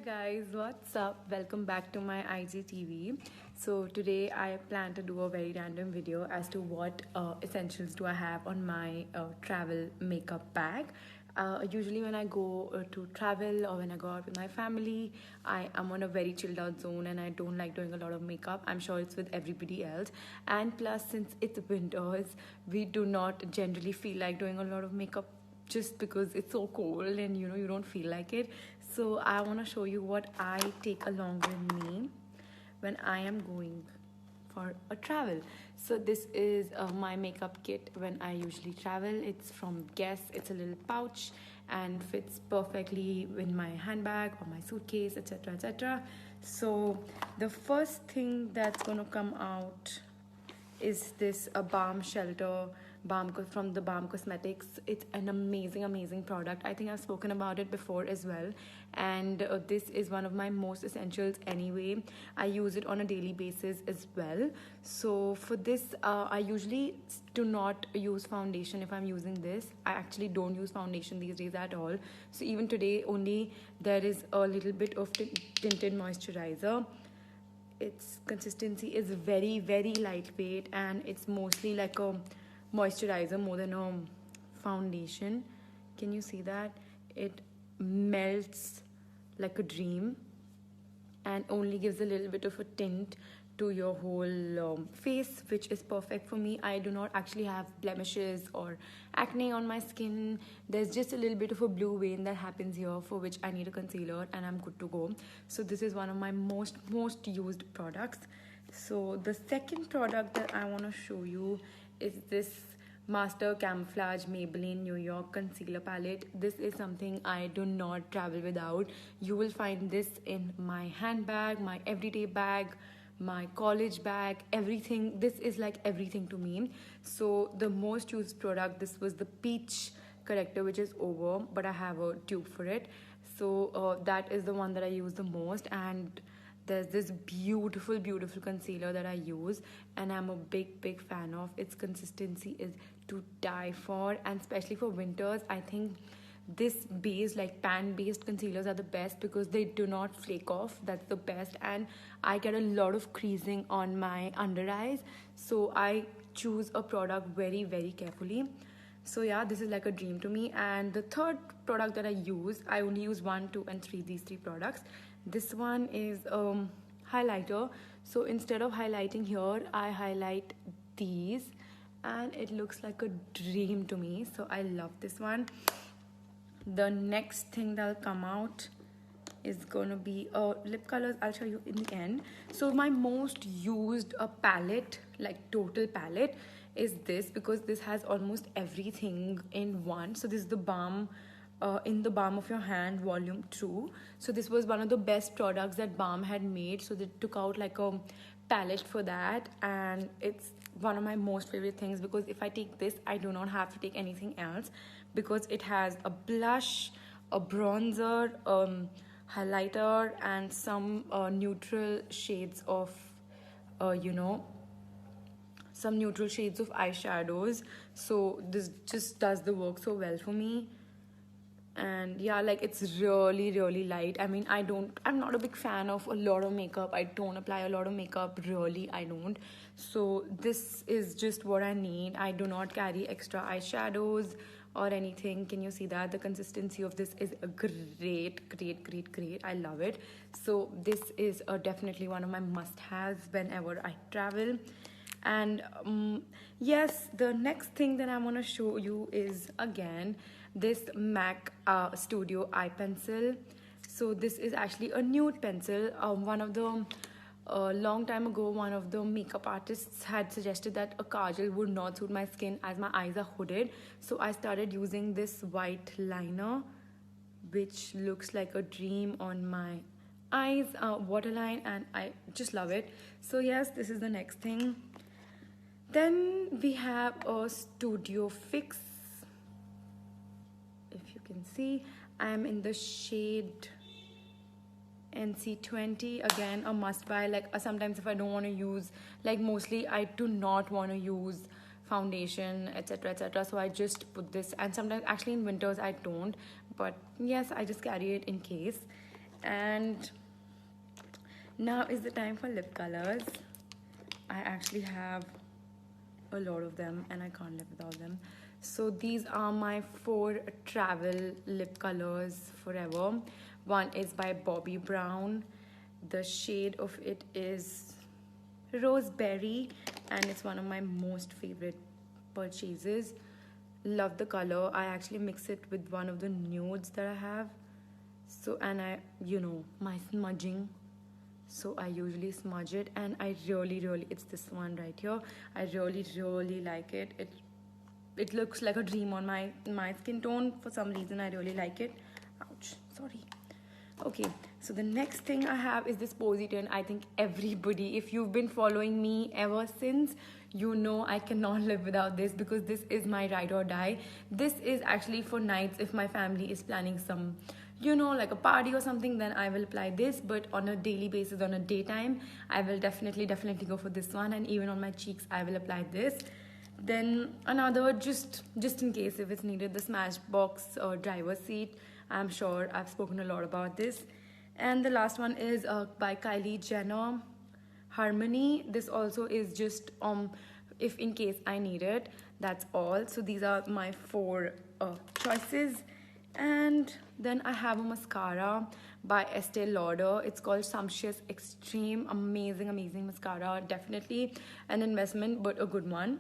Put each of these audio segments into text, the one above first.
guys, what's up? Welcome back to my IGTV. So today I plan to do a very random video as to what essentials do I have on my travel makeup bag. Usually when I go to travel or when I go out with my family, I am on a very chilled out zone and I don't like doing a lot of makeup. I'm sure it's with everybody else. And plus, since it's winters, we do not generally feel like doing a lot of makeup just because it's so cold and you don't feel like it. So I want to show you what I take along with me when I am going for a travel. So this is my makeup kit when I usually travel. It's from Guess. It's a little pouch and fits perfectly in my handbag or my suitcase, etc, etc. So the first thing that's going to come out is this a balm shelter from the Balm Cosmetics. It's an amazing product. I think I've spoken about it before as well, and this is one of my most essentials anyway. I use it on a daily basis as well. So for this I usually do not use foundation. If I'm using this, I actually don't use foundation these days at all. So even today only there is a little bit of tinted moisturizer. Its consistency is very lightweight and it's mostly like a moisturizer more than a foundation. Can you see that? It melts like a dream and only gives a little bit of a tint to your whole face, which is perfect for me. I do not actually have blemishes or acne on my skin. There's just a little bit of a blue vein that happens here, for which I need a concealer, and I'm good to go. So this is one of my most used products. So the second product that I want to show you is this Master Camouflage Maybelline New York Concealer Palette. This is something I do not travel without. You will find this in my handbag, my everyday bag, my college bag, everything. This is like everything to me. So the most used product, this was the peach corrector, which is over, but I have a tube for it. So that is the one that I use the most. And there's this beautiful concealer that I use and I'm a big fan of. Its consistency is to die for, and especially for winters, I think this base, like pan based concealers, are the best because they do not flake off. That's the best. And I get a lot of creasing on my under eyes, so I choose a product very carefully. So yeah, this is like a dream to me. And the third product that I only use 1, 2 and 3, these 3 products. This one is highlighter. So instead of highlighting here, I highlight these and it looks like a dream to me. So I love this one. The next thing that'll come out is gonna be lip colors. I'll show you in the end. So my most used palette, like total palette, is this, because this has almost everything in one. So this is the balm in the Balm of Your Hand volume 2. So this was one of the best products that Balm had made. So they took out like a palette for that, and it's one of my most favorite things because if I take this, I do not have to take anything else, because it has a blush, a bronzer, highlighter, and some neutral shades of some neutral shades of eyeshadows. So this just does the work so well for me. And yeah, like it's really light. I mean, I'm not a big fan of a lot of makeup. I don't apply a lot of makeup, really, I don't. So this is just what I need. I do not carry extra eyeshadows or anything. Can you see that? The consistency of this is great. I love it. So this is definitely one of my must-haves whenever I travel. And yes, the next thing that I want to show you is again this MAC Studio eye pencil. So this is actually a nude pencil. One of the long time ago, one of the makeup artists had suggested that a kajal would not suit my skin as my eyes are hooded. So I started using this white liner, which looks like a dream on my eyes, waterline, and I just love it. So yes, this is the next thing. Then we have a Studio Fix. If you can see, I am in the shade NC20. Again, a must buy. Like sometimes if I don't want to use, like mostly I do not want to use foundation, etc, so I just put this. And sometimes actually in winters I don't, but yes, I just carry it in case. And now is the time for lip colors. I actually have a lot of them and I can't live without them. So these are my 4 travel lip colors forever. One is by Bobbi Brown. The shade of it is Roseberry and it's one of my most favorite purchases. Love the color. I actually mix it with one of the nudes that I have. So, and I, my smudging. So I usually smudge it, and I really, it's this one right here. I really like it. It looks like a dream on my skin tone. For some reason, I really like it. Ouch, sorry. Okay, so the next thing I have is this Posy Tint. I think everybody, if you've been following me ever since, you know I cannot live without this because this is my ride or die. This is actually for nights if my family is planning some, like a party or something, then I will apply this. But on a daily basis, on a daytime, I will definitely go for this one. And even on my cheeks, I will apply this. Then another, just in case if it's needed, the Smashbox driver's seat. I'm sure I've spoken a lot about this. And the last one is by Kylie Jenner, Harmony. This also is just if in case I need it. That's all. So these are my 4 choices. And then I have a mascara by Estee Lauder. It's called Sumptuous Extreme. Amazing mascara. Definitely an investment, but a good one.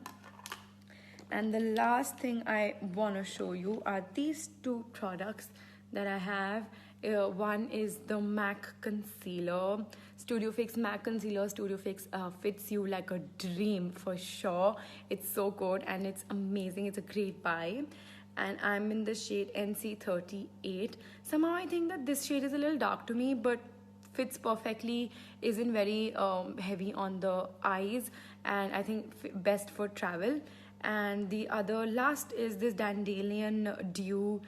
And the last thing I want to show you are these 2 products that I have. One is the MAC Concealer. Studio Fix MAC Concealer. Studio Fix fits you like a dream for sure. It's so good and it's amazing. It's a great buy. And I'm in the shade NC38. Somehow I think that this shade is a little dark to me, but fits perfectly, isn't very heavy on the eyes, and I think best for travel. And the other last is this Dandelion Dew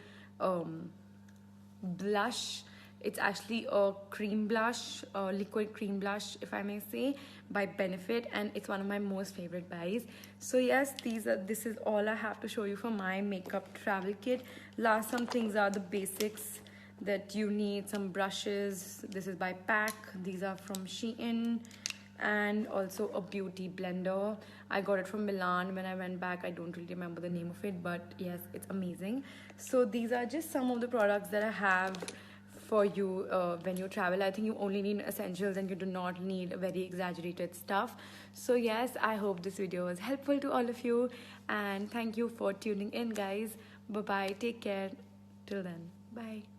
blush. It's actually a cream blush, liquid cream blush, if I may say, by Benefit, and it's one of my most favorite buys. So yes, this is all I have to show you for my makeup travel kit. Some things are the basics that you need. Some brushes. This is by PAC. These are from Shein. And also a beauty blender. I got it from Milan when I went back. I don't really remember the name of it, but yes, it's amazing. So these are just some of the products that I have for you when you travel. I think you only need essentials and you do not need very exaggerated stuff. So yes, I hope this video was helpful to all of you, and thank you for tuning in, guys. Bye bye, take care till then, bye.